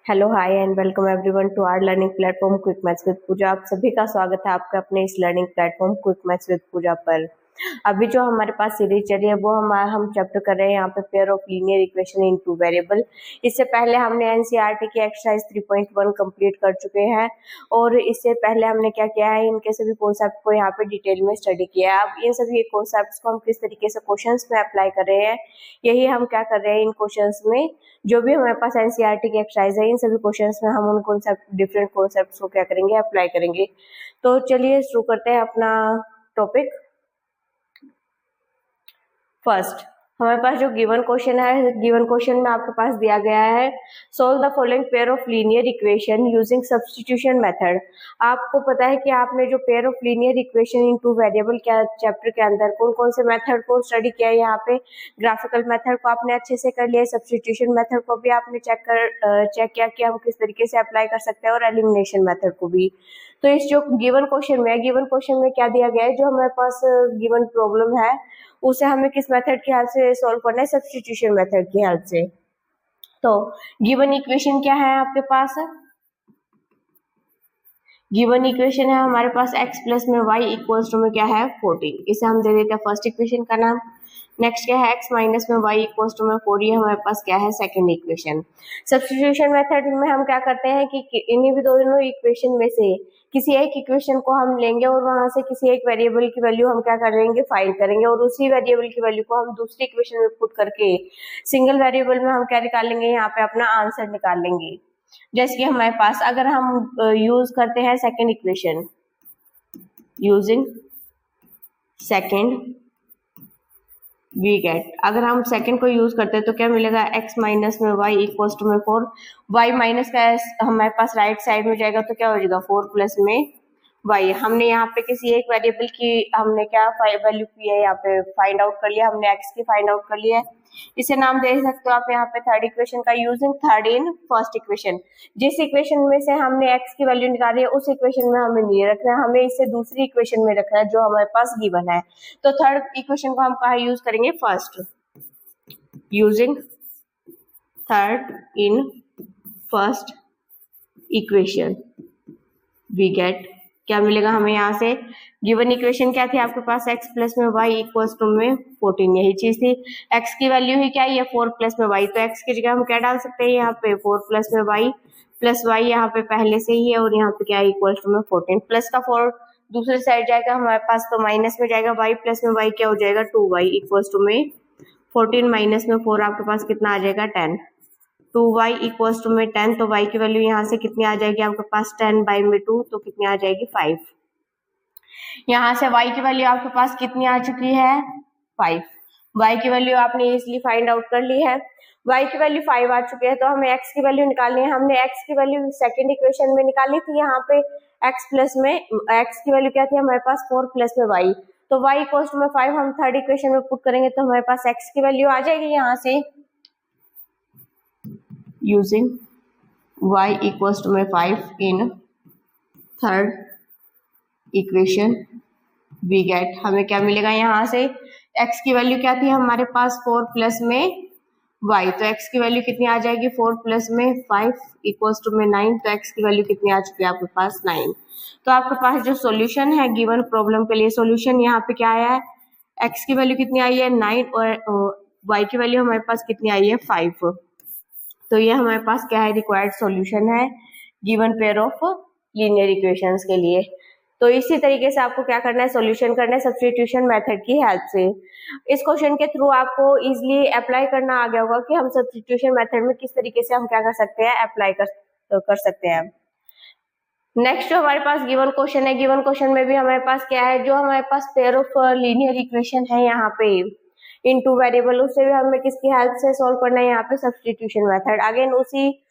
Hello hi and welcome everyone to our learning platform quick maths with Pooja. आप सभी का स्वागत है आपका अपने इस learning platform quick maths with Pooja पर। अभी जो हमारे पास सीरीज चली है वो हम चैप्टर कर रहे हैं यहाँ पे pair of linear equation in two variable. इससे पहले हमने एनसीईआरटी की एक्सरसाइज 3.1 कंप्लीट कर चुके हैं और इससे पहले हमने क्या किया है, इनके सभी कॉन्सेप्ट को यहाँ पे डिटेल में स्टडी किया है। अब इन सभी कॉन्सेप्ट्स को हम किस तरीके से क्वेश्चंस में अप्लाई कर रहे हैं, यही हम क्या कर रहे हैं इन क्वेश्चंस में। जो भी हमारे पास एनसीईआरटी की एक्सरसाइज है इन सभी क्वेश्चंस में हम उन डिफरेंट कॉन्सेप्ट्स को क्या करेंगे, अप्लाई करेंगे। तो चलिए शुरू करते हैं अपना टॉपिक। फर्स्ट हमारे पास जो गिवन क्वेश्चन है, गिवन क्वेश्चन में आपके पास दिया गया है solve the following pair of linear equation using substitution method. आपको पता है कि आपने जो pair of linear equation in two variable क्या चैप्टर के अंदर कौन कौन से मेथड को स्टडी किया है। यहाँ पे ग्राफिकल मेथड को आपने अच्छे से कर लिया, सब्स्टिट्यूशन मेथड को भी आपने चेक किया कि हम किस तरीके से अप्लाई कर सकते हैं, और एलिमिनेशन मेथड को भी। तो इस जो गिवन क्वेश्चन में क्या दिया गया है, जो हमारे पास गिवन प्रॉब्लम है उसे हमें किस मेथड की हेल्प से सॉल्व करना है, सब्स्टिट्यूशन मेथड की हेल्प से। तो गिवन इक्वेशन क्या है आपके पास, गिवन इक्वेशन है हमारे पास x प्लस में y इक्वल्स टू में क्या है 14। इसे हम दे देते हैं फर्स्ट इक्वेशन का नाम। नेक्स्ट क्या है x माइनस में y इक्वल्स टू में 4, ये हमारे पास क्या है सेकंड इक्वेशन। सब्स्टिट्यूशन मेथड में हम क्या करते हैं कि इन्हीं भी दोनों इक्वेशन में से किसी एक इक्वेशन को हम लेंगे और वहां से किसी एक वेरिएबल की वैल्यू हम क्या करेंगे, फाइंड करेंगे, और उसी वेरिएबल की वैल्यू को हम दूसरी इक्वेशन में पुट करके सिंगल वेरिएबल में हम क्या निकाल लेंगे, यहाँ पे अपना आंसर निकाल लेंगे। जैसे कि हमारे पास अगर हम यूज करते हैं second equation, using second we get, अगर हम सेकेंड को यूज करते हैं तो क्या मिलेगा, x माइनस में y इक्वल्स टू में 4। y माइनस का हमारे पास राइट साइड में जाएगा तो क्या हो जाएगा 4 प्लस में y। हमने यहाँ पे किसी एक वेरिएबल की हमने क्या वैल्यू की है, यहाँ पे फाइंड आउट कर लिया हमने, x की फाइंड आउट कर लिया है। इसे नाम दे सकते हो आप यहाँ पे थर्ड इक्वेशन का, using third in first equation. जिस इक्वेशन में से हमने x की वैल्यू निकाली है उस इक्वेशन में हमें नहीं रखना है, हमें इसे दूसरी इक्वेशन में रखना है जो हमारे पास गिवन है। तो थर्ड इक्वेशन को हम कहाँ यूज करेंगे, first, using third in first equation we get, क्या मिलेगा हमें यहाँ से, गिवन इक्वेशन क्या थी आपके पास, x प्लस में y इक्वल्स टू में 14, यही चीज थी। x की वैल्यू ही क्या है, ये 4 प्लस में y, तो x की जगह हम क्या डाल सकते हैं यहाँ पे 4 प्लस में y, प्लस y यहाँ पे पहले से ही है और यहाँ पे क्या है इक्वल्स टू में 14, प्लस का 4 दूसरी साइड जाएगा हमारे पास तो माइनस में जाएगा, y प्लस में y क्या हो जाएगा 2y इक्वल्स टू में 14 माइनस में 4 आपके पास कितना आ जाएगा 10, 2y इक्वल्स टू में 10, तो y की वैल्यू यहाँ से कितनी आ जाएगी आपके पास 10 बाई में 2, तो कितनी आ जाएगी 5। यहाँ से y की वैल्यू आपके पास कितनी आ चुकी है 5। y की वैल्यू आपने इजिली फाइंड आउट कर ली है, y की वैल्यू 5 आ चुकी है। तो हमें x की वैल्यू निकालनी है, हमने x की वैल्यू सेकंड इक्वेशन में निकाली थी, यहाँ पे x प्लस में x की वैल्यू क्या थी हमारे पास 4 प्लस में y, तो y इक्वल्स टू में 5 हम थर्ड इक्वेशन में पुट करेंगे तो हमारे पास x की वैल्यू आ जाएगी यहाँ से, यूजिंग y इक्वल्स टू में 5 in third equation we get, हमें क्या मिलेगा यहाँ से, x की वैल्यू क्या थी हमारे पास 4 प्लस में y, तो x की वैल्यू कितनी आ जाएगी 4 प्लस में 5 इक्वल्स टू में 9, तो x की वैल्यू कितनी आ चुकी है आपके पास 9। तो आपके पास जो सॉल्यूशन है गिवन प्रॉब्लम के लिए, सॉल्यूशन यहाँ पे क्या आया है, x की वैल्यू कितनी आई है 9 और y की वैल्यू हमारे पास कितनी आई है 5। तो ये हमारे पास क्या है, रिक्वायर्ड सॉल्यूशन है given pair of linear equations के लिए। तो इसी तरीके से आपको क्या करना है, सॉल्यूशन करना है सब्स्टिट्यूशन मेथड की हेल्प से। इस क्वेश्चन के थ्रू आपको इजीली अप्लाई करना आ गया होगा कि हम सब्स्टिट्यूशन मेथड में किस तरीके से हम क्या कर सकते हैं, अप्लाई कर सकते हैं। नेक्स्ट जो हमारे पास गिवन क्वेश्चन है, गिवन क्वेश्चन में भी हमारे पास क्या है, जो हमारे पास पेयर ऑफ लीनियर इक्वेशन है यहाँ पे इनटू वेरिएबल, उससे भी हमें किसकी हेल्प से सॉल्व करना है, यहाँ पे सब्स्टिट्यूशन मेथड। अगेन उसी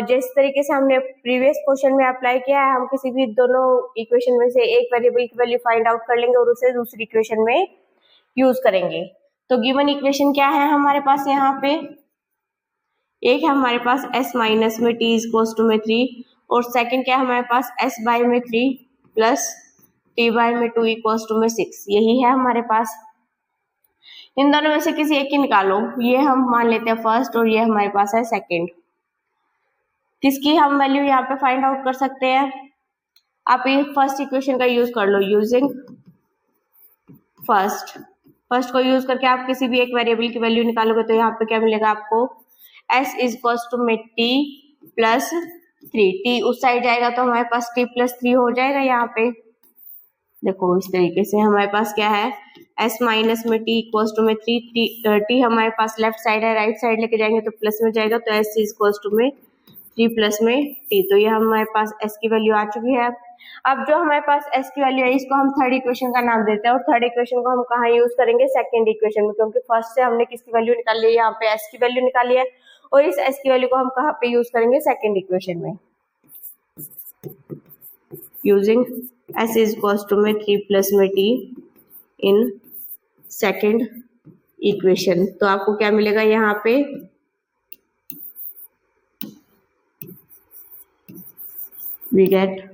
जिस तरीके से हमने प्रीवियस क्वेश्चन में अप्लाई किया है, हम किसी भी दोनों इक्वेशन में से एक वेरिएबल की वैल्यू फाइंड आउट कर लेंगे और उसे दूसरी इक्वेशन में यूज करेंगे। तो गिवन इक्वेशन क्या है हमारे पास यहाँ पे, एक है हमारे पास s माइनस में t इक्वल्स टू में 3, और सेकंड क्या है हमारे पास s बाय में 3 प्लस t बाय में 2 इक्वल्स टू में 6, यही है हमारे पास। इन दोनों में से किसी एक की निकालो, ये हम मान लेते हैं फर्स्ट और ये हमारे पास है सेकंड। किसकी हम वैल्यू यहाँ पे फाइंड आउट कर सकते हैं? आप ये फर्स्ट इक्वेशन का यूज कर लो, यूजिंग फर्स्ट को यूज करके आप किसी भी एक वेरिएबल की वैल्यू निकालोगे तो यहाँ पे क्या मिलेगा आपको? s इज इक्वल्स टू में t प्लस 3, t उस साइड जाएगा तो हमारे पास t प्लस 3 हो जाएगा। यहाँ पे देखो इस तरीके से हमारे पास क्या है, s माइनस में t इक्वल्स टू में 3, t हमारे पास लेफ्ट साइड है, राइट साइड लेके जाएंगे तो प्लस में जाएगा, तो s इज इक्वल्स टू में 3 प्लस में t, तो ये हमारे पास s की वैल्यू आ चुकी है। अब जो हमारे पास s की वैल्यू है इसको हम थर्ड इक्वेशन का नाम देते हैं, और थर्ड इक्वेशन को हम कहाँ यूज करेंगे? सेकंड इक्वेशन में, क्योंकि फर्स्ट से हमने किसकी वैल्यू निकाली है? यहाँ पे s की वैल्यू निकाली है, और इस s की वैल्यू को हम कहाँ पे यूज करेंगे? सेकंड इक्वेशन में, using s is equals to में 3 प्लस में t इन सेकंड इक्वेशन। तो आपको क्या मिलेगा यहाँ पे? वी गेट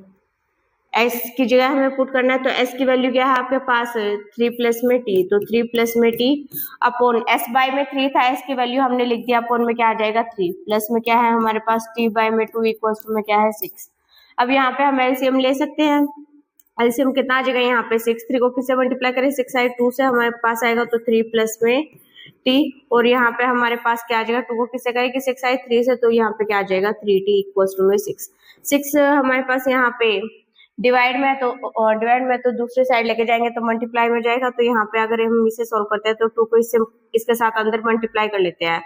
s की जगह हमें पुट करना है, तो s की वैल्यू क्या है आपके पास? 3 प्लस में t, तो 3 प्लस में t अपॉन s बाय में 3 था, s की वैल्यू हमने लिख दिया, अपॉन में क्या आ जाएगा? 3 प्लस में क्या है हमारे पास? t बाय में 2 इक्वल्स टू में क्या है? 6। अब यहाँ पे हम एलसीएम ले सकते हैं। एलसीएम कितना आ जाएगा यहाँ पे? 6, 3 को किससे मल्टीप्लाई करें? 6 साइड 2 से हमारे पास आएगा, तो 3 प्लस में t, और यहाँ पे हमारे पास क्या आ जाएगा? 2 को किससे करेंगे? 6 साइड 3 से, तो यहाँ पे क्या आ जाएगा? 3t इक्वल्स टू में 6। 6 हमारे पास यहाँ पे डिवाइड में, तो दूसरे साइड लेके जाएंगे तो मल्टीप्लाई में जाएगा, तो यहाँ पे अगर हम इसे सोल्व करते हैं तो 2 को इसके साथ अंदर मल्टीप्लाई कर लेते हैं,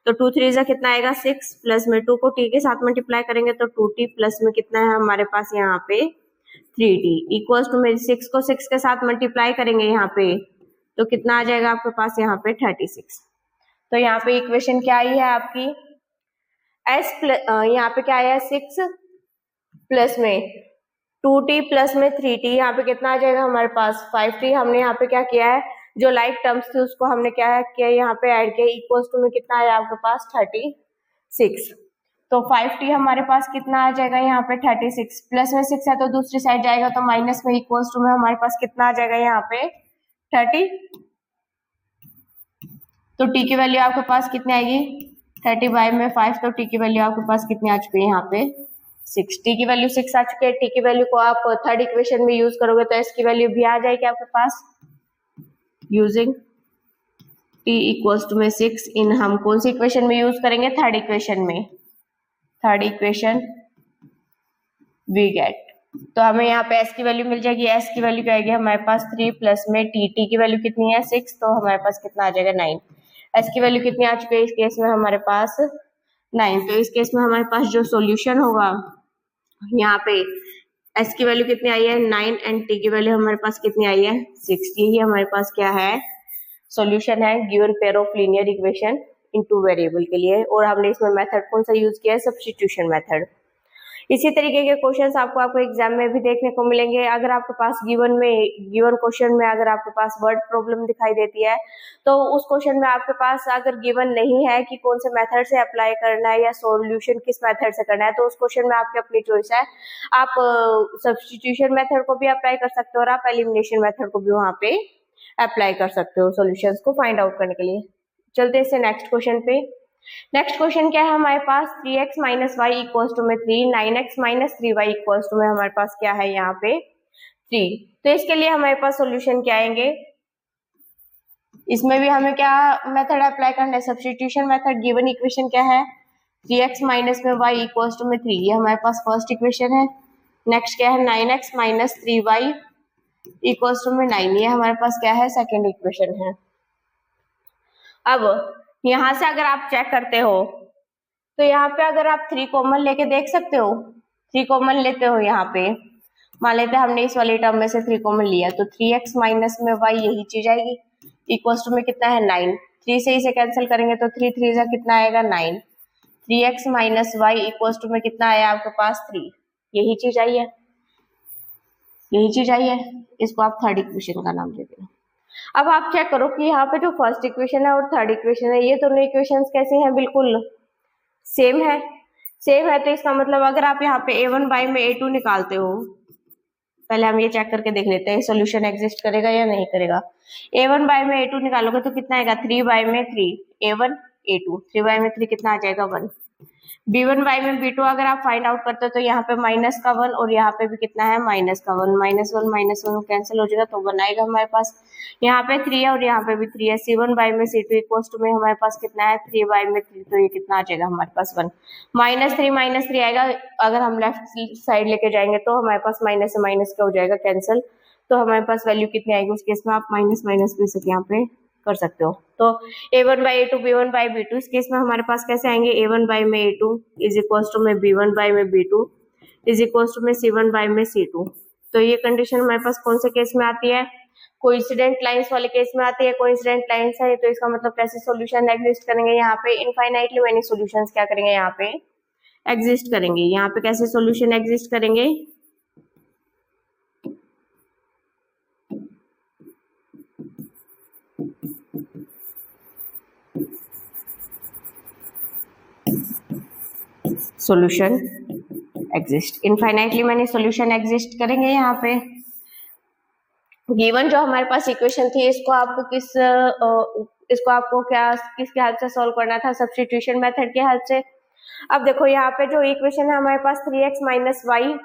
तो 2 3 जा कितना आएगा? 6 प्लस में 2 को t के साथ मल्टीप्लाई करेंगे तो 2t प्लस में कितना है हमारे पास यहाँ पे? 3t इक्वल्स टू में 6 को 6 के साथ मल्टीप्लाई करेंगे यहाँ पे, तो कितना आ जाएगा आपके पास यहाँ पे? 36। तो यहाँ पे इक्वेशन क्या आई है आपकी? यहाँ पे क्या आया? 6 प्लस में 2t प्लस में 3t, यहाँ पे कितना आ जाएगा हमारे पास? 5t। हमने यहाँ पे क्या किया है? जो लाइक टर्म्स थी उसको हमने क्या किया? यहाँ पे ऐड किया, इक्वल्स टू में कितना आया आपके पास? 36। तो 5t हमारे पास कितना आ जाएगा यहाँ पे? 36 प्लस में 6 है तो दूसरी साइड जाएगा, तो माइनस में इक्वल्स टू में हमारे पास कितना आ जाएगा यहाँ पे? 30। तो t की वैल्यू आपके पास कितनी आएगी? 30 बाय में 5, तो t की वैल्यू आपके पास कितनी आ चुकी है यहाँ पे? 6। t की वैल्यू 6 आ चुकी है। t की वैल्यू को आप थर्ड इक्वेशन में यूज करोगे तो s की वैल्यू भी आ जाएगी आपके पास, यूजिंग t इक्वल्स टू में 6 इन, हम कौन सी इक्वेशन में यूज करेंगे? थर्ड इक्वेशन में। थर्ड इक्वेशन वी गेट, तो हमें यहाँ पे s की वैल्यू मिल जाएगी। s की वैल्यू क्या आएगी हमारे पास? 3 प्लस में t की वैल्यू कितनी है? 6, तो हमारे पास कितना आ जाएगा? 9। s की वैल्यू कितनी आ चुकी है इस केस में हमारे पास? 9। तो इस केस में हमारे पास जो सॉल्यूशन होगा यहाँ पे, s की वैल्यू कितनी आई है? 9, एंड t की वैल्यू हमारे पास कितनी आई है? 6। यही हमारे पास क्या है? सॉल्यूशन है given pair of linear equation in 2 variable के लिए। और हमने इसमें मेथड कौन सा यूज किया है? Substitution method. इसी तरीके के क्वेश्चंस आपको एग्जाम में भी देखने को मिलेंगे। अगर आपके पास गिवन क्वेश्चन में अगर आपके पास वर्ड प्रॉब्लम दिखाई देती है, तो उस क्वेश्चन में आपके पास अगर गिवन नहीं है कि कौन से मेथड से अप्लाई करना है या सॉल्यूशन किस मेथड से करना है, तो उस क्वेश्चन में आपकी अपनी चॉइस है। आप सब्स्टिट्यूशन मेथड को भी अप्लाई कर सकते हो और आप एलिमिनेशन मेथड को भी वहां पे अप्लाई कर सकते हो सॉल्यूशंस को फाइंड आउट करने के लिए। चलते हैं नेक्स्ट क्वेश्चन पे। नेक्स्ट क्वेश्चन क्या है हमारे पास? 3x minus y equals to में 3, 9x minus 3y equals to में हमारे पास क्या है यहाँ पे? 3। तो इसके लिए हमारे पास सॉल्यूशन क्या आएंगे? इसमें भी हमें क्या मेथड अप्लाई करना है? Substitution method. गिवन इक्वेशन क्या है? 3x माइनस में y इक्वल्स टू में 3, ये हमारे पास फर्स्ट इक्वेशन है। नेक्स्ट क्या है? 9x minus 3y equals to में 9, ये हमारे पास क्या है? सेकेंड इक्वेशन है। अब यहां से अगर आप चेक करते हो तो यहाँ पे अगर आप 3 कॉमन लेके देख सकते हो, 3 कॉमन लेते हो यहाँ पे, मान लेते हैं हमने इस वाली टर्म में से 3 कॉमन लिया, तो 3x माइनस में y यही चीज आएगी, इक्वल्स टू में कितना है? 9। 3 से इसे कैंसिल करेंगे तो 3 3 जा कितना आएगा? 9। 3x minus y equals to में कितना आया आपके पास? 3। यही चीज आई है, यही चीज आई है। इसको आप थर्ड इक्वेशन का नाम देते हैं। अब आप चेक करो कि यहाँ पे जो फर्स्ट इक्वेशन है और थर्ड इक्वेशन है, ये दोनों इक्वेशंस कैसे हैं? बिल्कुल सेम है। सेम है तो इसका मतलब अगर आप यहाँ पे a1 बाय में a2 निकालते हो, पहले हम ये चेक करके देख लेते हैं सॉल्यूशन एग्जिस्ट करेगा या नहीं करेगा। a1 बाय में a2 निकालोगे तो कितना आएगा? 3 बाय में 3 a1 a2, 3 बाय में 3 कितना आ जाएगा? 1। b1 y में b2 अगर आप फाइंड आउट करते हो तो यहाँ पे माइनस का 1 और यहाँ पे भी कितना है माइनस का 1, माइनस वन कैंसिल हो जाएगा तो 1 आएगा हमारे पास। यहाँ पे 3 है और यहाँ पे भी 3 है। c1 y में c2 इक्वल्स टू में हमारे पास कितना है 3 y में 3, तो ये कितना आ जाएगा हमारे पास 1। माइनस थ्री आएगा, अगर हम लेफ्ट साइड लेके जाएंगे तो हमारे पास माइनस से माइनस का हो जाएगा कैंसिल, तो हमारे पास वैल्यू कितनी आएगी उस केस में आप माइनस माइनस भी से यहाँ पे कर सकते हो। तो a1 by a2 b1 by b2 इस केस में हमारे पास कैसे आएंगे a1 बाई में a2 इज इक्वल्स टू में b1 बाई में b2 इज इक्वल्स टू में c1 बाई में c2। तो ये कंडीशन हमारे पास कौन से केस में आती है, कोइंसिडेंट लाइंस वाले केस में आती है। कोइंसिडेंट लाइंस है तो इसका मतलब कैसे सॉल्यूशन एग्जिस्ट करेंगे, यहाँ पे इनफाइनाइटली मेनी सॉल्यूशंस क्या करेंगे यहाँ पे एग्जिस्ट करेंगे। यहाँ पे कैसे सॉल्यूशन एग्जिस्ट करेंगे, सॉल्यूशन एग्जिस्ट, इनफाइनाइटली मैंने सॉल्यूशन एग्जिस्ट करेंगे। यहाँ पे गिवन जो हमारे पास इक्वेशन थी इसको आपको इसको आपको किसके हेल्प से सॉल्व करना था, सब्स्टिट्यूशन मेथड के हेल्प से। अब देखो यहाँ पे जो इक्वेशन है हमारे पास 3x minus y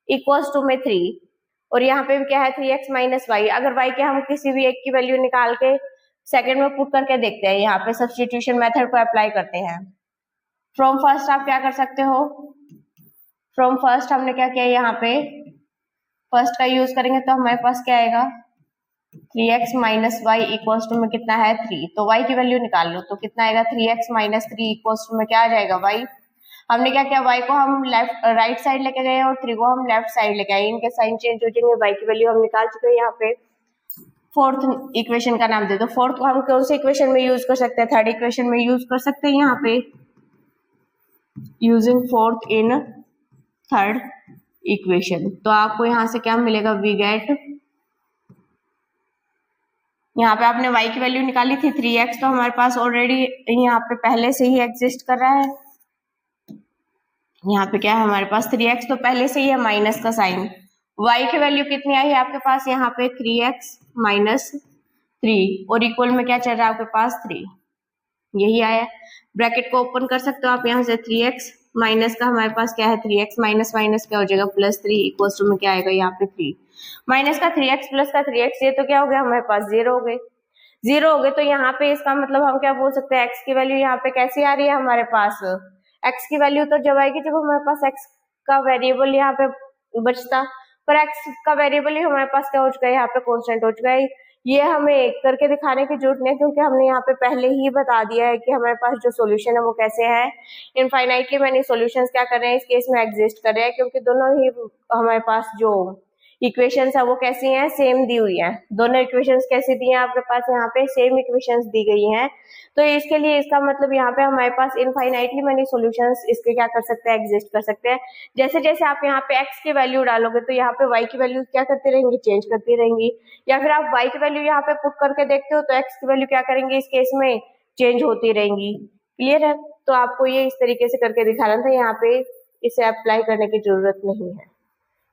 equals to में 3 और यहाँ पे भी क्या है 3x माइनस वाई। अगर y के हम किसी भी एक की वैल्यू निकाल के सेकंड में पुट करके देखते हैं, यहाँ पे सब्स्टिट्यूशन मेथड को अप्लाई करते हैं। फ्रॉम फर्स्ट आप क्या कर सकते हो, फ्रॉम फर्स्ट हमने क्या किया यहाँ पे फर्स्ट का यूज करेंगे तो हमारे पास क्या आएगा 3x minus y equals to में कितना है 3, तो y की वैल्यू निकाल लो तो कितना आएगा 3x माइनस 3 इक्वल्स टू में क्या आ जाएगा y। हमने क्या किया y को हम राइट साइड लेके गए और 3 को हम लेफ्ट साइड लेके आए, इनके साइन चेंज हो जाएंगे, y की वैल्यू हम निकाल चुके हैं। यहाँ पे फोर्थ इक्वेशन का नाम दे दो। फोर्थ को हम कौन सी इक्वेशन में यूज कर सकते हैं, थर्ड इक्वेशन में यूज कर सकते हैं। यहाँ पे यूजिंग फोर्थ इन थर्ड इक्वेशन तो आपको यहाँ से क्या मिलेगा, वी गेट, यहाँ पे आपने y की वैल्यू निकाली थी 3x तो हमारे पास ऑलरेडी यहाँ पे पहले से ही एग्जिस्ट कर रहा है। यहाँ पे क्या है हमारे पास 3x तो पहले से ही है माइनस का साइन। y की वैल्यू कितनी आई है आपके पास यहाँ पे 3x माइनस 3 और इक्वल में क्या चल रहा है आपके पास 3, यही आया। ब्रैकेट को ओपन कर सकते हो आप यहाँ से 3x माइनस का हमारे पास क्या है 3x माइनस माइनस क्या हो जाएगा प्लस 3 इक्वल्स टू में क्या आएगा यहाँ पे 3 माइनस का 3x प्लस का 3x, ये तो क्या हो गया हमारे पास 0 हो गए, 0 हो गए। तो यहाँ पे इसका मतलब हम क्या बोल सकते हैं x की वैल्यू यहाँ पे कैसी आ रही है हमारे पास, x की वैल्यू तो जब आएगी जब हमारे पास x का वेरिएबल यहाँ पे बचता, पर x का वेरिएबल ही हमारे पास क्या हो चुका है यहाँ पे कॉन्स्टेंट हो चुका है। ये हमें करके दिखाने की जरूरत नहीं है क्योंकि हमने यहाँ पे पहले ही बता दिया है कि हमारे पास जो सॉल्यूशन है वो कैसे है, इनफाइनाइटली मैनी सॉल्यूशंस क्या कर रहे हैं इस केस में एग्जिस्ट कर रहे हैं, क्योंकि दोनों ही हमारे पास जो इक्वेशंस है वो कैसी हैं सेम दी हुई है। दोनों इक्वेशंस कैसी दी हैं आपके पास, यहाँ पे सेम इक्वेशंस दी गई हैं। तो इसके लिए इसका मतलब यहाँ पे हमारे पास इनफाइनाइटली मैनी सॉल्यूशंस इसके क्या कर सकते हैं, एग्जिस्ट कर सकते हैं। जैसे जैसे आप यहाँ पे x की वैल्यू डालोगे तो यहाँ पे y की वैल्यू क्या करती रहेंगी, चेंज करती रहेंगी, या फिर आप y की वैल्यू यहाँ पे पुट करके देखते हो तो x की वैल्यू क्या करेंगी इस केस में चेंज होती रहेंगी। क्लियर है, तो आपको ये इस तरीके से करके दिखाना था, यहाँ पे इसे अप्लाई करने की जरूरत नहीं है,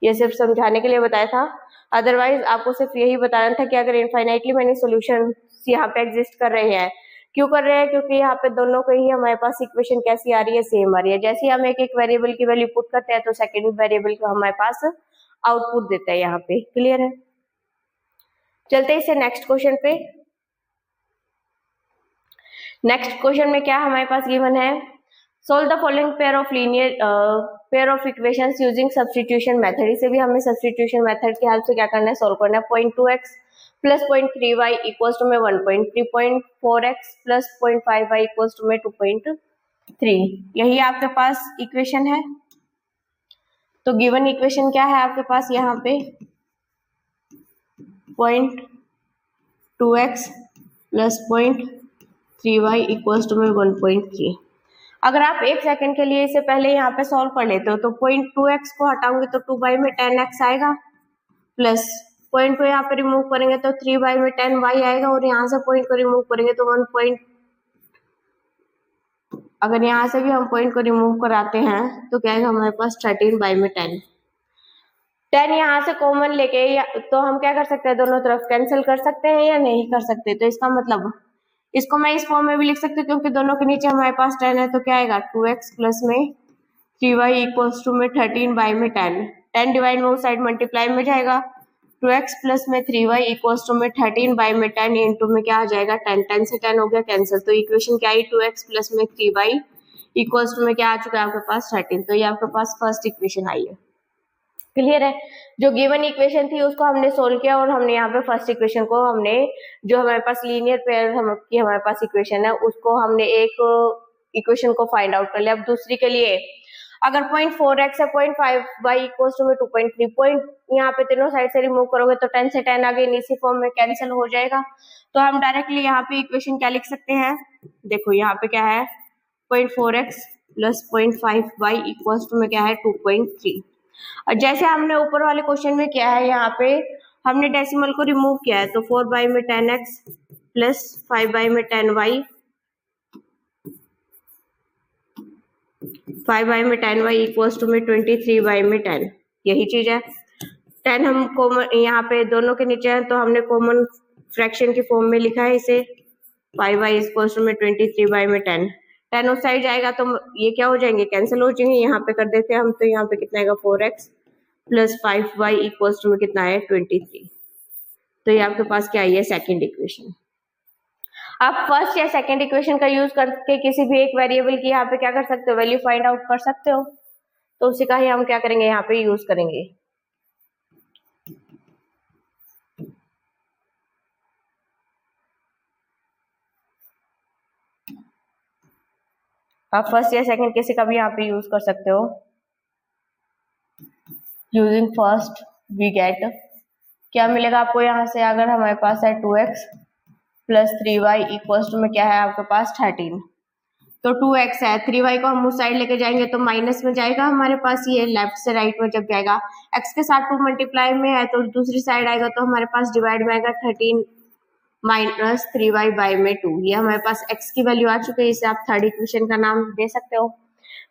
ये सिर्फ समझाने के लिए बताया था। अदरवाइज आपको सिर्फ यही बताना था कि अगर इनफाइनाइटली मैंने सॉल्यूशन यहाँ पे एग्जिस्ट कर रहे हैं, क्यों कर रहे हैं, क्योंकि यहाँ पे दोनों को ही हमारे पास इक्वेशन कैसी आ रही है, सेम आ रही है। जैसे हम एक एक वेरिएबल की वैल्यू पुट करते हैं तो सेकेंड वेरिएबल को हमारे पास आउटपुट देता है यहाँ पे। क्लियर है, चलते इसे नेक्स्ट क्वेश्चन पे। नेक्स्ट क्वेश्चन में क्या हमारे पास गिवन है, solve the following pair of equations using substitution method. इसे भी हमें सब्स्टिट्यूशन मेथड की हेल्प से क्या करना है, सोल्व करना है। 0.2x plus 0.3y equals to में 1.3, 0.4x plus 0.5y equals to में 2.3, यही आपके पास इक्वेशन है। तो गिवन इक्वेशन क्या है आपके पास यहाँ पे 0.2x plus 0.3y equals to में 1.3। अगर आप एक सेकंड के लिए इसे पहले यहाँ पे सॉल्व कर लेते हो तो 0.2x को हटाओगे तो 2y में 10x आएगा, प्लस 0.2 यहाँ पे रिमूव करेंगे तो 3y में 10y आएगा, और यहाँ से पॉइंट को रिमूव करेंगे तो 1 पॉइंट, अगर यहाँ से भी हम पॉइंट को रिमूव कराते हैं तो क्या आएगा हमारे पास 13y में 10 यहाँ से कॉमन लेके तो हम क्या कर सकते हैं, दोनों तरफ कैंसिल कर सकते हैं या नहीं कर सकते। तो इसका मतलब इसको मैं इस फॉर्म में भी लिख सकती हूँ क्योंकि दोनों के नीचे हमारे पास 10 है, तो क्या आएगा 2x प्लस में 3y इक्वल्स टू में 13 बाई में 10 डिवाइड में उस साइड मल्टीप्लाई में जाएगा, 2x प्लस में 3y इक्वल्स टू में 13 बाई में 10 इंटू में क्या आ जाएगा 10 से 10 हो गया कैंसिल, तो इक्वेशन क्या आई 2x प्लस में 3y इक्वल्स टू में क्या आ चुका है आपके पास 13, तो ये आपके पास फर्स्ट इक्वेशन आई है। क्लियर है, जो गिवन इक्वेशन थी उसको हमने सोल्व किया और हमने यहाँ पे फर्स्ट इक्वेशन को हमने जो हमारे पास लीनियर पेयर की हमारे पास इक्वेशन है उसको हमने एक इक्वेशन को फाइंड आउट कर लिया। अब दूसरी के लिए अगर 0.4x है 0.5y इक्वल्स टू में 2.3, पॉइंट यहाँ पे तीनों साइड से रिमूव करोगे तो 10 से 10 आगे इसी फॉर्म में कैंसिल हो जाएगा, तो हम डायरेक्टली यहाँ पे इक्वेशन क्या लिख सकते हैं, देखो यहाँ पे क्या है 0.4x plus 0.5y equals to में क्या है 2.3। और जैसे हमने ऊपर वाले क्वेश्चन में किया है यहाँ पे हमने डेसिमल को रिमूव किया है, तो 4 बाई में 10x प्लस 5 बाई में 10y 5 बाई में 10y इक्वल्स टू में 23 बाई में 10, यही चीज है। 10 हम कॉमन यहाँ पे दोनों के नीचे है तो हमने कॉमन फ्रैक्शन की फॉर्म में लिखा है इसे, 5y इक्वल्स टू में 23 बाई में 10 उस साइड जाएगा तो ये क्या हो जाएंगे कैंसिल हो जाएंगे, यहाँ पे कर देते हैं हम, तो यहाँ पे कितना आएगा 4x plus 5y equals to में कितना है 23, तो ये आपके पास क्या है सेकंड इक्वेशन। आप फर्स्ट या सेकंड इक्वेशन का यूज करके किसी भी एक वेरिएबल की यहाँ पे क्या कर सकते हो वैल्यू फाइंड आउट कर सकते हो, तो उसी का ही हम क्या करेंगे यहाँ पे यूज करेंगे। आप फर्स्ट या सेकंड किसी का भी यहाँ पे यूज कर सकते हो। यूजिंग फर्स्ट वी गेट, क्या मिलेगा आपको यहाँ से, अगर हमारे पास है 2x plus 3y equals to में क्या है आपके पास 13, तो 2x है 3y को हम उस साइड लेके जाएंगे तो माइनस में जाएगा हमारे पास, ये लेफ्ट से राइट में जब जाएगा x के साथ 2 मल्टीप्लाई में है तो दूसरी साइड आएगा तो हमारे पास डिवाइड में आएगा 13 माइनस 3y बाई में 2, ये हमारे पास x की वैल्यू आ चुकी है, इसे आप थर्ड इक्वेशन का नाम दे सकते हो।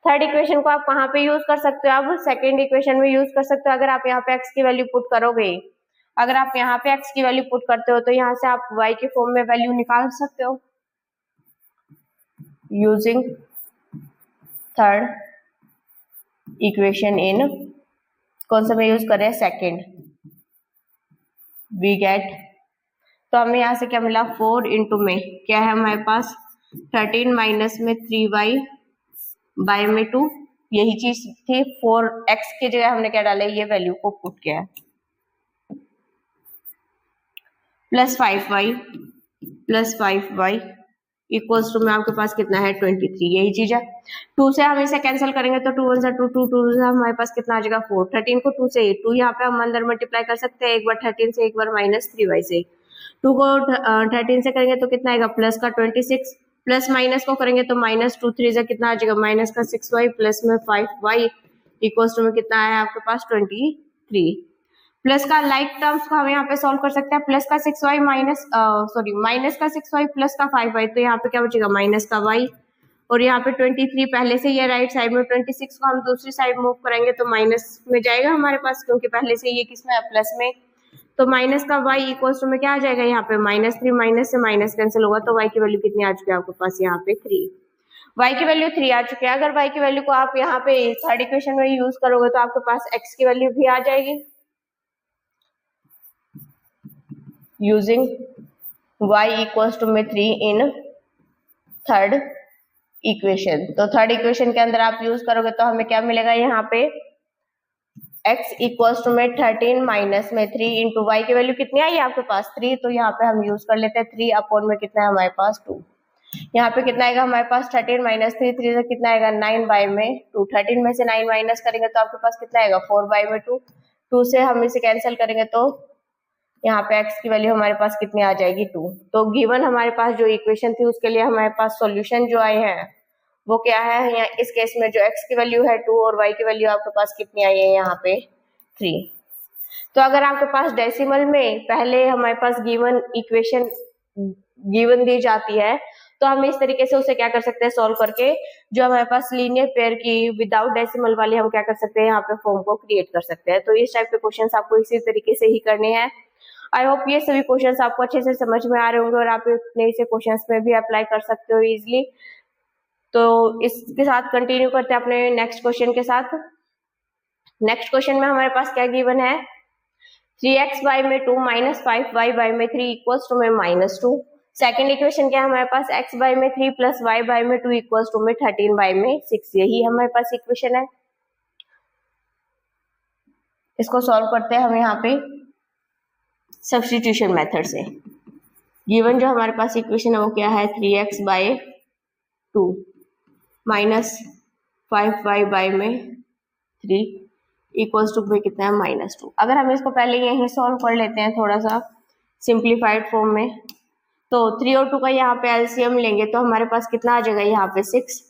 थर्ड इक्वेशन को आप कहाँ पे यूज कर सकते हो, आप सेकेंड इक्वेशन में यूज कर सकते हो। अगर आप यहाँ पे x की वैल्यू पुट करोगे, अगर आप यहाँ पे x की वैल्यू पुट करते हो तो यहाँ से आप y के फॉर्म में वैल्यू निकाल सकते हो यूजिंग थर्ड इक्वेशन इन, कौन सा में यूज कर रहे हैं सेकेंड, वी गेट, तो हमें यहाँ से क्या मिला 4 इंटू में क्या है हमारे पास 13 माइनस में 3y बाय में 2, यही चीज थी, 4x की जगह हमने क्या डाला ये वैल्यू को पुट किया है, प्लस 5y इक्वल्स टू में आपके पास कितना है 23, यही चीज है। 2 से हम इसे कैंसिल करेंगे तो 2 1 2 2 2 से हमारे पास कितना आ जाएगा 4, 13 को 2 से 2 यहाँ पे हम अंदर मल्टीप्लाई कर सकते हैं, एक बार 13 से एक बार माइनस 3y से, 2 को 13 से करेंगे तो कितना आएगा प्लस का 26, प्लस माइनस को करेंगे तो माइनस 2 3 से कितना आ जाएगा माइनस का 6y प्लस में 5y इक्वल्स टू में कितना आया आपके पास 23, प्लस का लाइक टर्म्स को हम यहाँ पे सॉल्व कर सकते हैं, प्लस का 6y माइनस माइनस का 6y प्लस का 5y, तो यहाँ पे क्या बचेगा माइनस का y, और यहाँ पे 23 पहले से ये राइट साइड में, 26 को हम दूसरी साइड मूव करेंगे तो माइनस में जाएगा हमारे पास क्योंकि पहले से ये किसमें है प्लस में, तो माइनस का y इक्वल्स टू में क्या आ जाएगा यहाँ पे -3, माइनस से माइनस कैंसिल होगा तो y की वैल्यू कितनी आ चुकी है आपके पास यहाँ पे 3, y की वैल्यू 3 आ चुकी है। अगर y की वैल्यू को आप यहाँ पे थर्ड इक्वेशन में यूज करोगे तो आपके पास x की वैल्यू भी आ जाएगी यूजिंग y इक्वल्स टू में 3 इन थर्ड इक्वेशन, तो थर्ड इक्वेशन के अंदर आप यूज करोगे तो हमें क्या मिलेगा यहाँ पे x इक्वल्स टू में 13 माइनस में 3 इंटू वाई की वैल्यू कितनी आई आपके पास 3, तो यहाँ पे हम यूज कर लेते हैं 3 अपॉन में कितना है हमारे पास 2, यहाँ पे कितना आएगा हमारे पास 13 माइनस 3 3 से कितना आएगा 9 बाई में 2, 13 में से 9 माइनस करेंगे तो आपके पास कितना आएगा 4 बाई में 2, 2 से हम इसे कैंसिल करेंगे तो यहाँ पे x की वैल्यू हमारे पास कितनी आ जाएगी 2, तो गिवन हमारे पास जो इक्वेशन थी उसके लिए हमारे पास सॉल्यूशन जो आए हैं वो क्या है, यहाँ इस केस में जो x की वैल्यू है 2 और y की वैल्यू आपके पास कितनी आई है यहाँ पे 3। तो अगर आपके पास डेसिमल में पहले हमारे पास गिवन इक्वेशन गिवन दी जाती है तो हम इस तरीके से उसे क्या कर सकते हैं सॉल्व करके, जो हमारे पास लीनियर पेयर की विदाउट डेसिमल वाली हम क्या कर सकते हैं यहाँ पे फॉर्म को क्रिएट कर सकते हैं। तो इस टाइप के क्वेश्चंस आपको इसी तरीके से ही करने हैं। आई होप ये सभी क्वेश्चंस आपको अच्छे से समझ में आ रहे होंगे और आप अपने इसे क्वेश्चंस में भी अप्लाई कर सकते हो इजीली। तो इसके साथ कंटिन्यू करते हैं अपने नेक्स्ट क्वेश्चन के साथ। नेक्स्ट क्वेश्चन में हमारे पास क्या गिवन है, 3x में 2 माइनस 5y में 3 इक्वल्स टू में -2। सेकेंड इक्वेशन क्या है हमारे पास, x में 3 प्लस y में 2 इक्वल्स टू में 13y में 6। यही हमारे पास इक्वेशन है। इसको सॉल्व करते हैं हम यहाँ पे सब्स्टिट्यूशन मेथड से। गिवन जो हमारे पास इक्वेशन है वो क्या है, 3x/2 माइनस 5y में 3 इक्वल्स टू में कितना है -2। अगर हम इसको पहले यहीं सॉल्व कर लेते हैं थोड़ा सा सिंप्लीफाइड फॉर्म में, तो 3 और 2 का यहाँ पे एलसीएम लेंगे तो हमारे पास कितना आ जाएगा, यहाँ पे 6।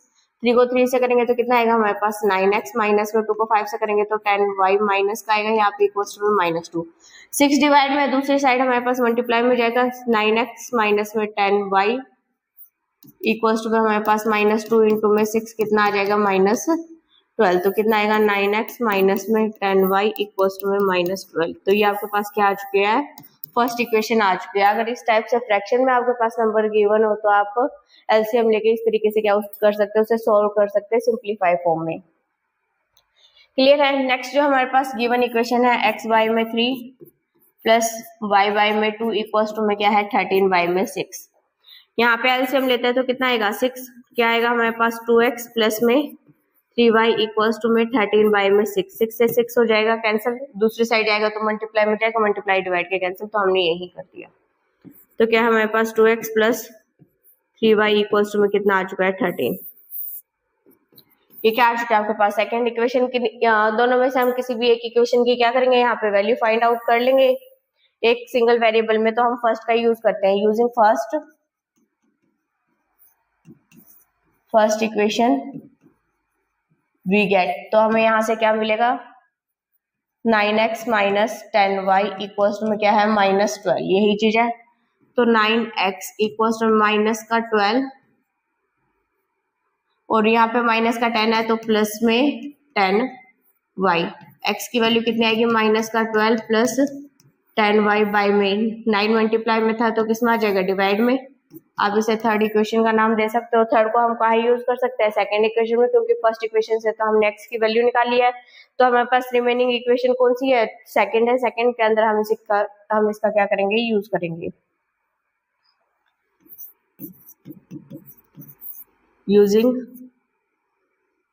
3 को 3 से करेंगे तो कितना आएगा हमारे पास 9x, माइनस में 2 को 5 से करेंगे तो 10y माइनस का आएगा यहाँ पे इक्वल्स टू में -2। 6 डिवाइड में दूसरी साइड हमारे पास मल्टीप्लाई में जाएगा 9x माइनस में 10y इक्वल्स टू में हमारे पास -2 इंटू में 6 कितना आ जाएगा -12। तो कितना आएगा 9x माइनस में 10y इक्वल्स टू में -12। तो ये आपके पास क्या आ चुके हैं, फर्स्ट इक्वेशन आ चुकी है। अगर इस टाइप से फ्रैक्शन में आपके पास नंबर गिवन हो तो आप एलसीएम लेके इस तरीके से क्या कर सकते हो, उसे सॉल्व कर सकते हैं सिंप्लीफाई फॉर्म में। क्लियर है। नेक्स्ट जो हमारे पास गिवन इक्वेशन है, xy में 3 प्लस y में 2 इक्वल्स टू में क्या है 13y में 6। यहाँ पे एलसीएम लेते हैं तो कितना आएगा 6, क्या आएगा हमारे पास 2x प्लस में 3y इक्वल्स टू में 13y में 6। 6 से 6 हो जाएगा कैंसिल, दूसरी साइड आएगा तो मल्टीप्लाई में जाएगा, मल्टीप्लाई डिवाइड के कैंसिल, तो हमने यही कर दिया। तो क्या हमारे पास 2x plus 3y equals to में कितना आ चुका है 13। ये क्या आ चुका है आपके पास सेकंड इक्वेशन की। दोनों में से हम किसी भी एक इक्वेशन की क्या करेंगे, यहाँ पे वैल्यू फाइंड आउट कर लेंगे एक सिंगल वेरिएबल में। तो हम फर्स्ट का यूज करते हैं, using first equation we get. तो हमें यहाँ से क्या मिलेगा, 9x माइनस 10y इक्वल्स में क्या है -12, यही चीज है। तो 9x इक्वल्स टू माइनस का 12 और यहाँ पे माइनस का 10 है तो प्लस में 10y। x की वैल्यू कितनी आएगी, माइनस का 12 प्लस 10y बाई में 9 मल्टीप्लाई में था तो किस में आ जाएगा, डिवाइड में। आप इसे थर्ड इक्वेशन का नाम दे सकते हो। थर्ड को हम कहाँ यूज कर सकते हैं, सेकंड इक्वेशन में, क्योंकि फर्स्ट इक्वेशन से तो हमने x की वैल्यू निकाली है। तो हमारे पास रिमेनिंग इक्वेशन कौन सी है, सेकंड है। सेकंड के अंदर हम इसका क्या करेंगे, यूज करेंगे। यूजिंग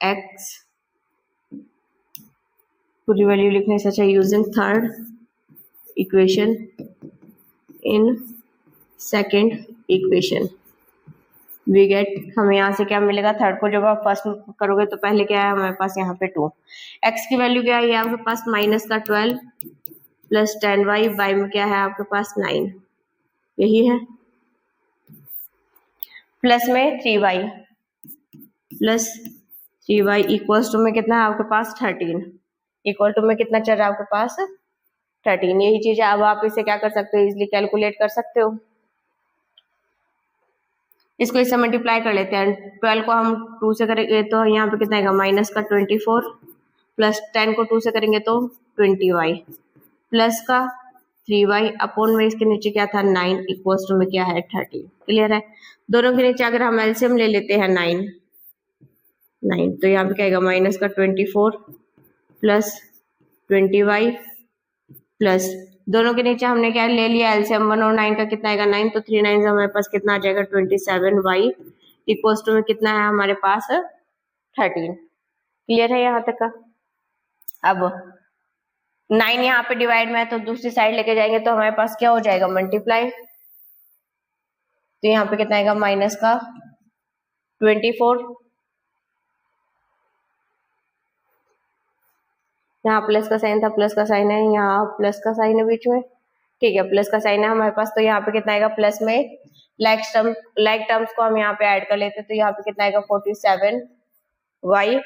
x, पूरी वैल्यू लिखने से अच्छा using third equation in second equation we get. हमें यहाँ से क्या मिलेगा, थर्ड को जब आप फर्स्ट करोगे तो पहले क्या है हमारे पास यहाँ पे 2, x की वैल्यू क्या है आपके पास माइनस का 12 प्लस 10y बाई में क्या है आपके पास 9, यही है, प्लस में 3y plus 3y equals to में कितना है आपके पास 13, इक्वल टू में कितना चल रहा है आपके पास 13, यही चीज है। अब आप इसे क्या कर सकते हो, इजिली कैलकुलेट कर सकते हो। इसको इससे मल्टीप्लाई कर लेते हैं। 12 को हम 2 से करेंगे तो यहाँ पे कितना आएगा, माइनस का 24 प्लस 10 को 2 से करेंगे तो 20y प्लस का 3y अपॉन में इसके नीचे क्या था 9 इक्वल्स टू में क्या है 30। क्लियर है। दोनों के नीचे अगर हम एलसीएम ले लेते हैं 9 तो यहाँ पे क्या आएगा, माइनस का 24 प्लस 20y प्लस दोनों के नीचे हमने क्या ले लिया एलसीएम 1 और 9 का कितना आएगा 9, तो 3 9 हमारे पास कितना आ जाएगा 27y इक्वल्स टू में कितना है हमारे पास 13। क्लियर है यहाँ तक का। अब 9 यहाँ पे डिवाइड में है तो दूसरी साइड लेके जाएंगे तो हमारे पास क्या हो जाएगा, मल्टीप्लाई। तो यहाँ पे कितना आएगा, माइनस का 24, यहाँ प्लस का साइन था, प्लस का साइन है, यहाँ प्लस का साइन है बीच में, ठीक है, प्लस का साइन है हमारे पास। तो यहाँ पे कितना आएगा, प्लस में लाइक टर्म्स को हम यहाँ पे ऐड कर लेते हैं तो यहाँ पे कितना आएगा 47y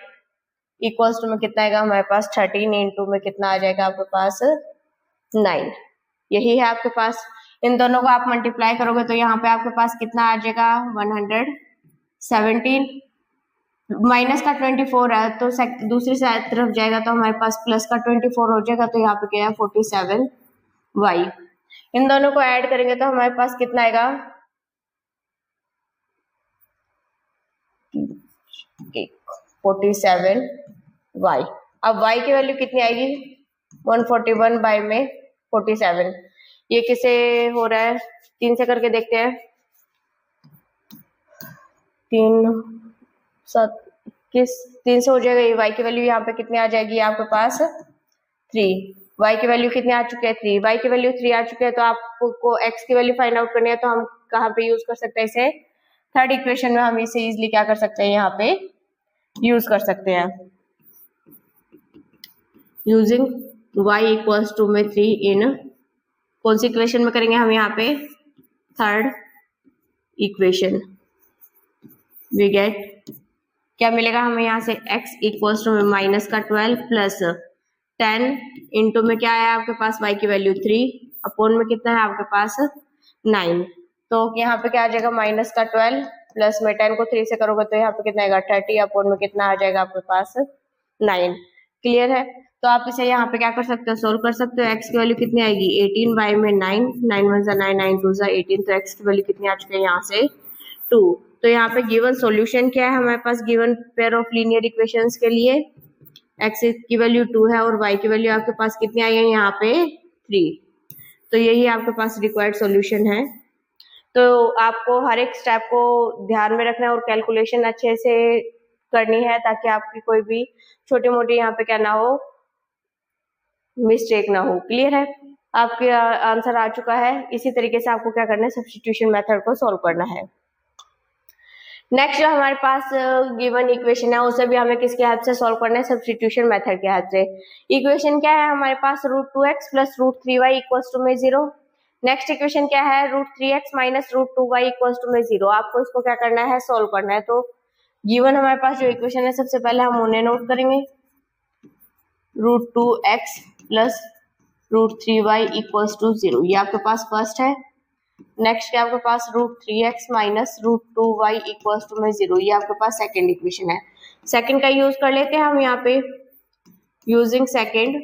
इक्वल्स टू में कितना आएगा हमारे पास 13 इंटू में कितना आ जाएगा आपके पास 9, यही है आपके पास। इन दोनों को आप मल्टीप्लाई करोगे तो यहाँ पे आपके पास कितना आ जाएगा 117, माइनस का 24 है तो दूसरी साइड तरफ जाएगा तो हमारे पास प्लस का 24 हो जाएगा, तो यहाँ पे क्या है 47y। इन दोनों को ऐड करेंगे तो हमारे पास कितना आएगा 47y। अब y की वैल्यू कितनी आएगी 141 बाय में 47। ये किसे हो रहा है 3 से करके देखते हैं। 3 से हो जाएगा। ये y की वैल्यू यहाँ पे कितनी आ जाएगी आपके पास 3। y की वैल्यू कितने आ चुके हैं 3। y की वैल्यू 3 आ चुके हैं तो आपको x की वैल्यू फाइंड आउट करनी है तो हम कहाँ पे यूज कर सकते हैं इसे थर्ड इक्वेशन में हम इसे इजिली क्या कर सकते हैं यहाँ पे यूज कर सकते हैं यूजिंग y इक्वल्स टू में 3 इन कौन सी इक्वेशन में करेंगे हम यहाँ पे थर्ड इक्वेशन। वी गेट क्या मिलेगा हमें यहाँ से x इक्वल्स टू में माइनस का 12 प्लस 10 इंटू में क्या है आपके पास y की वैल्यू 3 अपोन में कितना है आपके पास 9। तो यहाँ पे क्या आ जाएगा माइनस का 12 प्लस में 10 को 3 से करोगे तो यहाँ पे कितना आएगा 30 अपोन में कितना आ जाएगा आपके पास 9। क्लियर है। तो आप इसे यहाँ पे क्या कर सकते हो सोल्व कर सकते हो। x की वैल्यू कितनी आएगी 18 बाई में 9 9 1 9 9 2 18 तो x की वैल्यू कितनी आ चुकी है यहाँ से 2। तो यहाँ पे गिवन सॉल्यूशन क्या है हमारे पास given pair of linear equations के लिए x की वैल्यू 2 है और y की वैल्यू आपके पास कितनी आई है यहाँ पे 3। तो यही आपके पास रिक्वायर्ड सॉल्यूशन है। तो आपको हर एक स्टेप को ध्यान में रखना है और कैलकुलेशन अच्छे से करनी है ताकि आपकी कोई भी छोटी मोटी यहाँ पे क्या ना हो मिस्टेक ना हो। क्लियर है। आपके आंसर आ चुका है। इसी तरीके से आपको क्या करना है सब्स्टिट्यूशन मेथड को सॉल्व करना है। नेक्स्ट जो हमारे पास गिवन इक्वेशन है उसे भी हमें किसके हेल्प से सॉल्व करना है सब्स्टिट्यूशन मेथड के हेल्प से। इक्वेशन क्या है हमारे पास √2x plus √3y equals to में 0। नेक्स्ट इक्वेशन क्या है √3x minus √2y equals to में 0। आपको इसको क्या करना है सॉल्व करना है। तो गिवन हमारे पास जो इक्वेशन है सबसे पहले हम उन्हें नोट करेंगे। √2x plus √3y equals to 0 ये आपके पास फर्स्ट है। नेक्स्ट क्या आपके पास √3x minus √2y equals to में 0 ये आपके पास सेकंड इक्वेशन है। सेकंड का यूज कर लेते हैं हम यहाँ पे यूजिंग सेकंड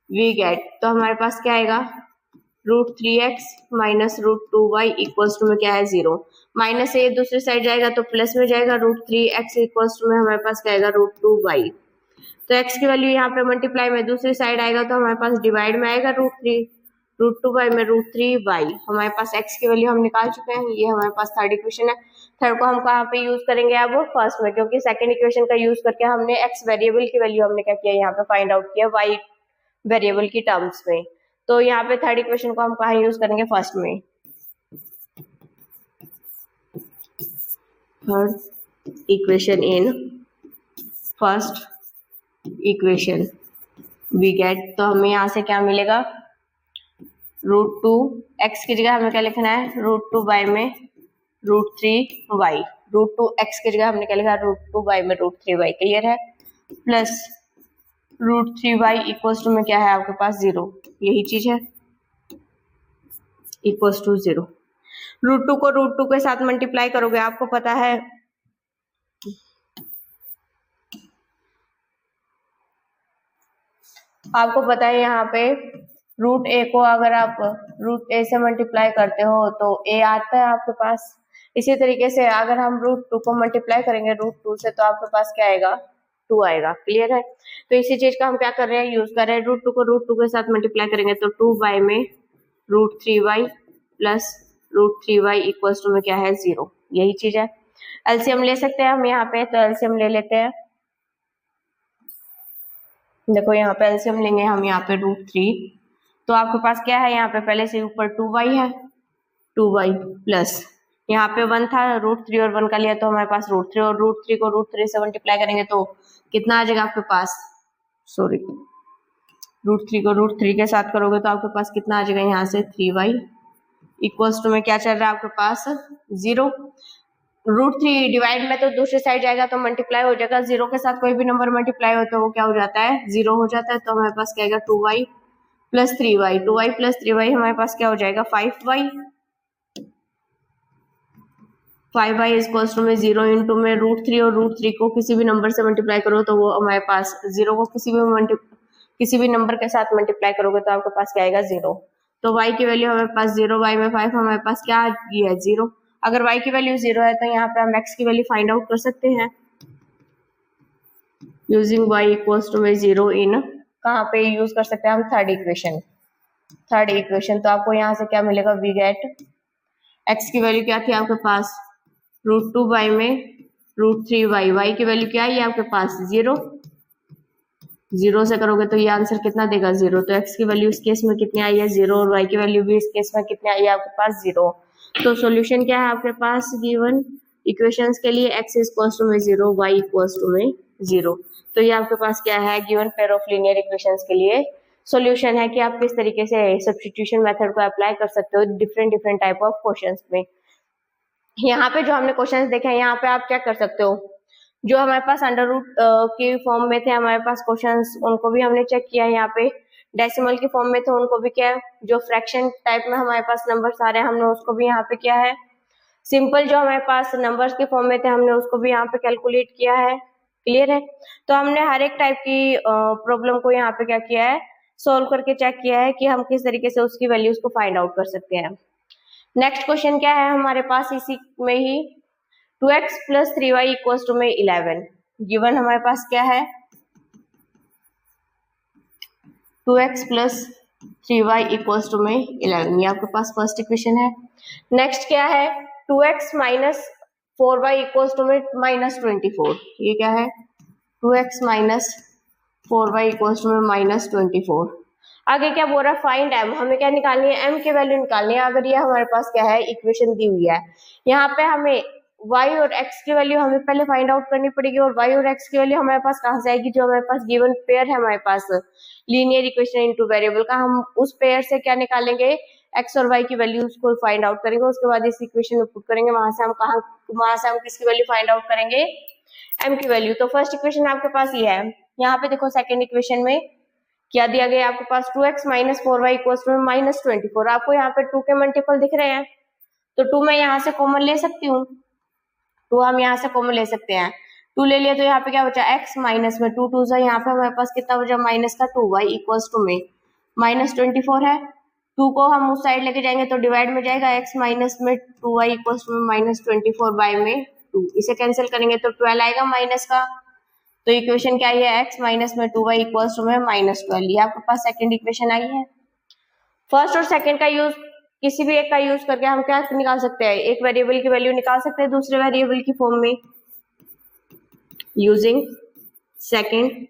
वी गेट तो हमारे पास क्या आएगा √3x minus √2y equals to में क्या है 0। माइनस से दूसरी साइड जाएगा तो प्लस में जाएगा √3x इक्वल्स टू में हमारे पास क्या आएगा √2y। तो x की वैल्यू यहाँ पे मल्टीप्लाई में दूसरी साइड आएगा तो हमारे पास डिवाइड में आएगा √2y में √3y। हमारे पास x की वैल्यू हम निकाल चुके हैं। ये हमारे पास थर्ड इक्वेशन है। थर्ड को हम कहाँ पे यूज करेंगे अब फर्स्ट में क्योंकि सेकंड इक्वेशन का यूज करके हमने x वेरिएबल की वैल्यू हमने क्या किया यहाँ पे फाइंड आउट किया y वेरिएबल की टर्म्स में। तो यहाँ पे थर्ड इक्वेशन को हम कहाँ यूज करेंगे फर्स्ट में। Third equation in first equation we get तो हमें यहाँ से क्या मिलेगा √2x की जगह हमें क्या लिखना है √2y में √3y। √2x की जगह हमने क्या लिखा √2y में √3y। क्लियर है। प्लस √3y इक्वल्स टू में क्या है आपके पास 0 यही चीज है इक्वल्स टू 0। √2 को √2 के साथ मल्टीप्लाई करोगे आपको पता है यहाँ पे √a को अगर आप √a से मल्टीप्लाई करते हो तो a आता है आपके पास। इसी तरीके से अगर हम √2 को मल्टीप्लाई करेंगे √2 से तो आपके पास क्या आएगा 2 आएगा। क्लियर है। तो इसी चीज का हम क्या कर रहे हैं यूज कर रहे हैं √2 को √2 के साथ मल्टीप्लाई करेंगे तो 2y में √3y plus √3y equals to में क्या है 0 यही चीज है। एलसीएम ले सकते हैं हम यहाँ पे तो एलसीएम ले लेते हैं। देखो यहाँ पे एलसीएम लेंगे हम यहाँ पे √3 तो आपके पास क्या है यहाँ पे पहले से ऊपर 2y है 2y प्लस यहाँ पे 1 था √3 और 1 का लिया तो हमारे पास √3 और √3 को √3 से मल्टीप्लाई करेंगे तो कितना आ जाएगा आपके पास √3 को √3 के साथ करोगे तो आपके पास कितना आ जाएगा यहाँ से 3y इक्वल्स टू में क्या चल रहा है आपके पास 0। √3 डिवाइड में तो दूसरी साइड जाएगा तो मल्टीप्लाई हो जाएगा 0 के साथ कोई भी नंबर मल्टीप्लाई हो तो वो क्या हो जाता है 0 हो जाता है। तो हमारे पास क्या आएगा 2y plus 3y 2y plus 3y हमारे पास क्या हो जाएगा 5y इक्वल्स टू में 0 इंटू में √3 और √3 को किसी भी नंबर से मल्टीप्लाई करो तो वो हमारे पास 0 को किसी भी नंबर के साथ मल्टीप्लाई करोगे तो आपके पास क्या आएगा 0। तो y की वैल्यू हमारे पास 0, y में 5, हमारे पास क्या ये है 0। अगर y की वैल्यू 0 है तो यहाँ पे हम x की वैल्यू फाइंड आउट कर सकते हैं यूजिंग y इक्वल्स टू में 0 इन, कहाँ पे यूज कर सकते हैं हम, थर्ड इक्वेशन। तो आपको यहाँ से क्या मिलेगा, वी गेट x की वैल्यू क्या थी आपके पास, √2y में √3y, y की वैल्यू क्या है आपके पास 0 से करोगे तो ये आंसर कितना देगा 0। तो x की वैल्यू इस केस में कितनी आई है 0, और y की वैल्यू भी इस केस में कितनी आई है आपके पास 0। तो सॉल्यूशन क्या है आपके पास गिवन इक्वेशंस के लिए, x इक्वल्स टू में 0, y इक्वल्स टू में 0। तो ये आपके पास क्या है given pair of linear equations के लिए सॉल्यूशन है कि आप किस तरीके से सब्स्टिट्यूशन मेथड को अप्लाई कर सकते हो डिफरेंट टाइप ऑफ क्वेश्चंस में। यहाँ पे जो हमने क्वेश्चंस देखे हैं, यहाँ पे आप क्या कर सकते हो, जो हमारे पास अंडर रूट के फॉर्म में थे हमारे पास क्वेश्चंस, उनको भी हमने चेक किया। यहाँ पे डेसिमल के फॉर्म में थे, उनको भी क्या है, जो फ्रैक्शन टाइप में हमारे पास नंबर्स आ रहे हैं हमने उसको भी यहाँ पे किया है। सिंपल जो हमारे पास नंबर्स के फॉर्म में थे हमने उसको भी यहाँ पे कैलकुलेट किया है। क्लियर है। तो हमने हर एक टाइप की प्रॉब्लम को यहाँ पे क्या किया है, सोल्व करके चेक किया है कि हम किस तरीके से उसकी वैल्यूज को फाइंड आउट कर सकते हैं। नेक्स्ट क्वेश्चन क्या है हमारे पास इसी में ही, 2x + 3y इक्वल्स टू में 11। गिवन हमारे पास क्या है 2x + 3y इक्वल्स टू में 11, ये आपके पास फर्स्ट इक्वेशन है। नेक्स्ट क्या है 2x - 4y इक्वल्स टू में -24, ये क्या है 2x - 4y इक्वल्स टू में -24। आगे क्या बोल रहा है, फाइंड m, हमें क्या निकालनी है, m की वैल्यू निकालनी है। अगर ये हमारे पास क्या है इक्वेशन दी हुई है, यहाँ पे हमें y और x की वैल्यू हमें पहले फाइंड आउट करनी पड़ेगी, और y और x की वैल्यू हमारे पास कहाँ से आएगी, जो हमारे पास गिवन पेयर है हमारे पास लीनियर इक्वेशन इनटू वेरिएबल का, हम उस पेयर से क्या निकालेंगे, x और y की वैल्यूज को फाइंड आउट करेंगे, उसके बाद इस इक्वेशन में पुट करेंगे, वहां से हम किसकी वैल्यू फाइंड आउट करेंगे, m की वैल्यू। तो फर्स्ट इक्वेशन आपके पास ये है। यहाँ पे देखो सेकेंड इक्वेशन में क्या दिया गया आपके पास, 2x - 4y इक्वल्स टू -24। आपको यहाँ पे 2 के मल्टीपल दिख रहे हैं, तो 2 मैं यहाँ से कॉमन ले सकती हूँ, 2 हम यहाँ से कॉमन ले सकते हैं। 2 ले लिया तो यहाँ पे क्या बचा, x माइनस में 2 2 से यहाँ पे हमारे पास कितना बचा माइनस का 2y इक्वल्स टू में -24 है। 2 को हम उस साइड लेके जाएंगे तो डिवाइड में जाएगा, x माइनस में 2y इक्वल्स टू में -24 बाय में 2, इसे कैंसिल करेंगे तो 12 आएगा माइनस का। तो इक्वेशन क्या आई है, x माइनस में 2y इक्वल्स टू में -12, ये आपके पास सेकंड इक्वेशन आई है। फर्स्ट और सेकंड का यूज, किसी भी एक का यूज करके हम क्या निकाल सकते हैं, एक वेरिएबल की वैल्यू निकाल सकते हैं दूसरे वेरिएबल की फॉर्म में यूजिंग सेकंड।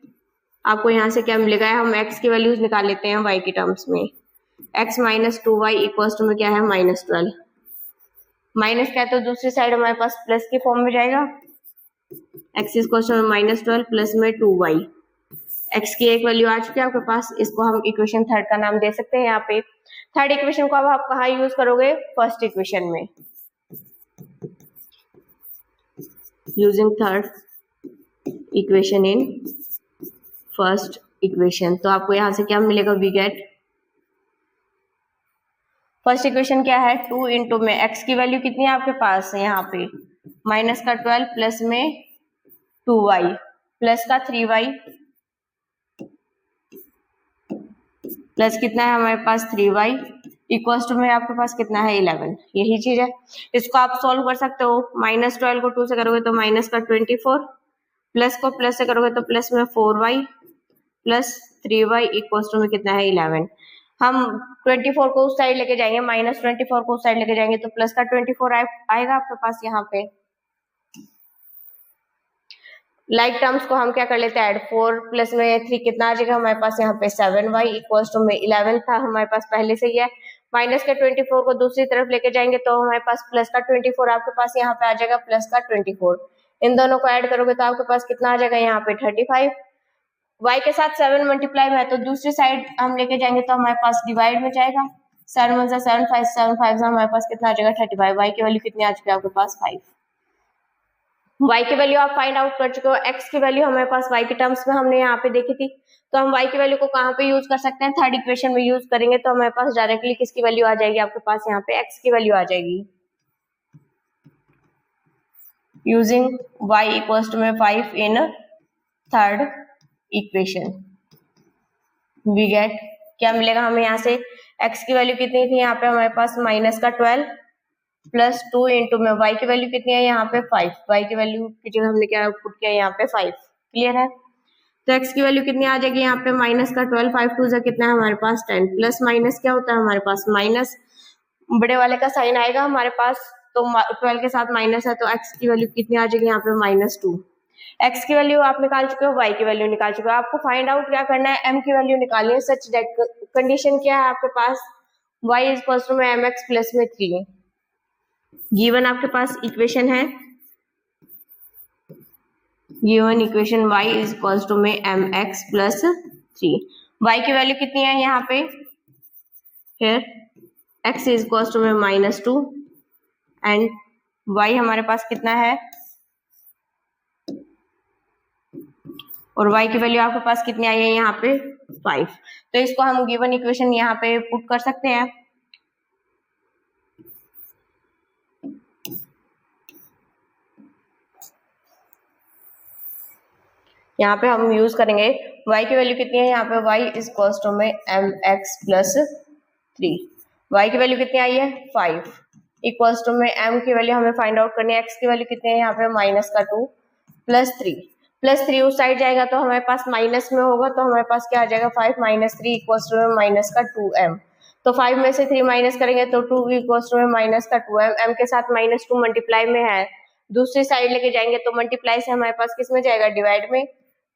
आपको यहाँ से क्या मिलेगा, हम x की वैल्यूज निकाल लेते हैं y के टर्म्स में, x - 2y इक्वल्स टू में क्या है -12, माइनस क्या है तो दूसरी साइड हमारे पास प्लस के फॉर्म में जाएगा, x इक्वल्स टू में -12 प्लस में 2y। x की एक वैल्यू आ चुकी है आपके पास, इसको हम इक्वेशन थर्ड का नाम दे सकते हैं। यहाँ पे थर्ड इक्वेशन को अब आप कहाँ यूज करोगे, फर्स्ट इक्वेशन में, using third equation in first equation. तो आपको यहाँ से क्या मिलेगा, वी गेट फर्स्ट इक्वेशन क्या है 2 इंटू में x की वैल्यू कितनी है आपके पास यहाँ पे माइनस का 12 प्लस में 2y प्लस का 3y प्लस कितना है हमारे पास 3y इक्वल्स टू में आपके पास कितना है 11। यही चीज है, इसको आप सॉल्व कर सकते हो। -12 को 2 से करोगे तो माइनस का 24, प्लस को प्लस से करोगे तो प्लस में 4y plus 3y equals to में कितना है 11। हम 24 को उस साइड लेके जाएंगे, -24 को उस साइड लेके जाएंगे तो प्लस का 24 आएगा आपके पास यहाँ पे। लाइक टर्म्स को हम क्या कर लेते हैं ऐड, 4 प्लस में 3 कितना आ जाएगा हमारे पास यहाँ पे 7y इक्वल्स टू में 11 था हमारे पास पहले से ही है। माइनस के 24 को दूसरी तरफ लेके जाएंगे तो हमारे पास प्लस का 24 आपके पास यहाँ पे आ जाएगा प्लस का 24। इन दोनों को ऐड करोगे तो आपके पास कितना आ जाएगा यहाँ पे 35। y के साथ 7 मल्टीप्लाई में है तो दूसरी साइड हम लेके जाएंगे तो हमारे पास डिवाइड में जाएगा, 7 1 7 5 7 5 हमारे पास कितना आ जाएगा 35। y की वैल्यू कितनी आ चुकी है आपके पास 5। y की वैल्यू आप फाइंड आउट कर चुके हो। x की वैल्यू हमारे पास y के टर्म्स में हमने यहाँ पे देखी थी, तो हम y की वैल्यू को कहाँ पे यूज कर सकते हैं, थर्ड इक्वेशन में यूज करेंगे तो हमारे पास डायरेक्टली किसकी वैल्यू आ जाएगी आपके पास यहाँ पे x की वैल्यू आ जाएगी। यूजिंग y इक्वल्स टू में 5 in third equation we get क्या मिलेगा हमें यहाँ से एक्स की वैल्यू कितनी थी यहाँ पे हमारे पास माइनस का 12 प्लस 2 इंटू में वाई की वैल्यू कितनी है यहाँ पे 5, वाई की वैल्यू की जगह हमने क्या पुट किया यहाँ पे 5। क्लियर है? तो एक्स की वैल्यू कितनी आ जाएगी यहाँ पे माइनस का 12, 5 टू जा कितना है हमारे पास 10, प्लस माइनस क्या होता है हमारे पास माइनस, बड़े वाले का साइन आएगा हमारे पास, तो 12 के साथ माइनस है तो एक्स की वैल्यू कितनी आ जाएगी यहाँ पे -2। एक्स की वैल्यू आप निकाल चुके हो, वाई की वैल्यू निकाल चुके हो, आपको फाइंड आउट क्या करना है, एम की वैल्यू निकालनी है। सच दैट कंडीशन क्या है आपके पास, y इज इक्वल टू में mx प्लस में 3। गिवन आपके पास इक्वेशन है, given equation y is equal to में mx प्लस 3। y की वैल्यू कितनी है यहाँ पे, फिर x इज इक्वल टू में -2 एंड y हमारे पास कितना है, और y की वैल्यू आपके पास कितनी आई है यहाँ पे 5। तो इसको हम गिवन इक्वेशन यहाँ पे पुट कर सकते हैं। यहाँ पे हम यूज करेंगे y की वैल्यू कितनी है यहाँ पे, y इज इक्वल टू में mx प्लस 3। y की वैल्यू कितनी आई है 5 इक्वल्स टू में m की वैल्यू हमें फाइंड आउट करनी है, x की वैल्यू कितनी है यहाँ पे -2 प्लस 3 उस साइड जाएगा तो हमारे पास माइनस में होगा, तो हमारे पास क्या आ जाएगा 5 - 3 इक्वल्स टू में -2m। तो 5 में से 3 माइनस करेंगे तो 2 इक्वल्स टू में -2m, m के साथ -2 मल्टीप्लाई में है, दूसरी साइड लेके जाएंगे तो मल्टीप्लाई से हमारे पास किस में जाएगा डिवाइड में,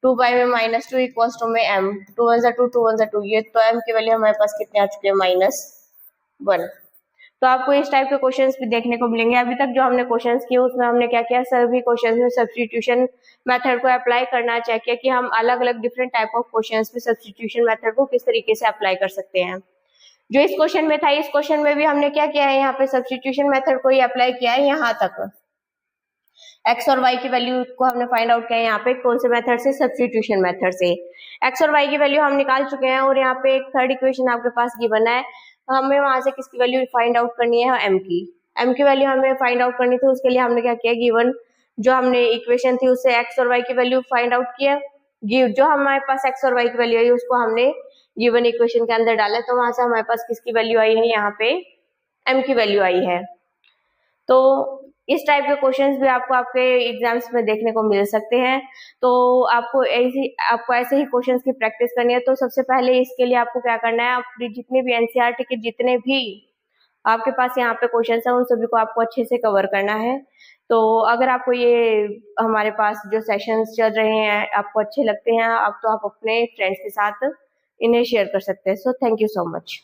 2 बाई में -2 इक्वल्स टू में m, 2 1 2 2 1 2, ये तो m की वैल्यू हमारे पास कितने आ चुके हैं -1। तो आपको इस टाइप के क्वेश्चंस भी देखने को मिलेंगे। अभी तक जो हमने क्वेश्चंस किए उसमें हमने क्या किया, सभी क्वेश्चंस में सब्स्टिट्यूशन मेथड को अप्लाई करना चेक किया कि हम अलग अलग डिफरेंट टाइप ऑफ क्वेश्चंस में सब्स्टिट्यूशन मेथड को किस तरीके से अप्लाई कर सकते हैं। जो इस क्वेश्चन में था, इस क्वेश्चन में भी हमने क्या किया है, यहाँ पे सब्स्टिट्यूशन मेथड को ही अप्लाई किया है। यहाँ तक एक्स और वाई की वैल्यू को हमने फाइंड आउट किया है यहाँ पे कौन से मेथड से, सब्स्टिट्यूशन मेथड से। एक्स और वाई की वैल्यू हम निकाल चुके हैं और यहाँ पे एक थर्ड इक्वेशन आपके पास गिवन है, हमें वहां से किसकी वैल्यू फाइंड आउट करनी है, m की वैल्यू हमें फाइंड आउट करनी थी। उसके लिए हमने क्या किया, गिवन जो हमने इक्वेशन थी उससे x और y की वैल्यू फाइंड आउट किया, जो हमारे पास x और y की वैल्यू आई उसको हमने गिवन इक्वेशन के अंदर डाला, तो वहां से हमारे पास किसकी वैल्यू आई है, यहाँ पे m की वैल्यू आई है। तो इस टाइप के क्वेश्चंस भी आपको आपके एग्जाम्स में देखने को मिल सकते हैं। तो आपको ऐसे ही क्वेश्चंस की प्रैक्टिस करनी है। तो सबसे पहले इसके लिए आपको क्या करना है, अपनी जितने भी एनसीईआरटी के जितने भी आपके पास यहाँ पे क्वेश्चंस हैं उन सभी को आपको अच्छे से कवर करना है। तो अगर आपको ये हमारे पास जो सेशंस चल रहे हैं आपको अच्छे लगते हैं, आप अपने फ्रेंड्स के साथ इन्हें शेयर कर सकते हैं। So thank you so much.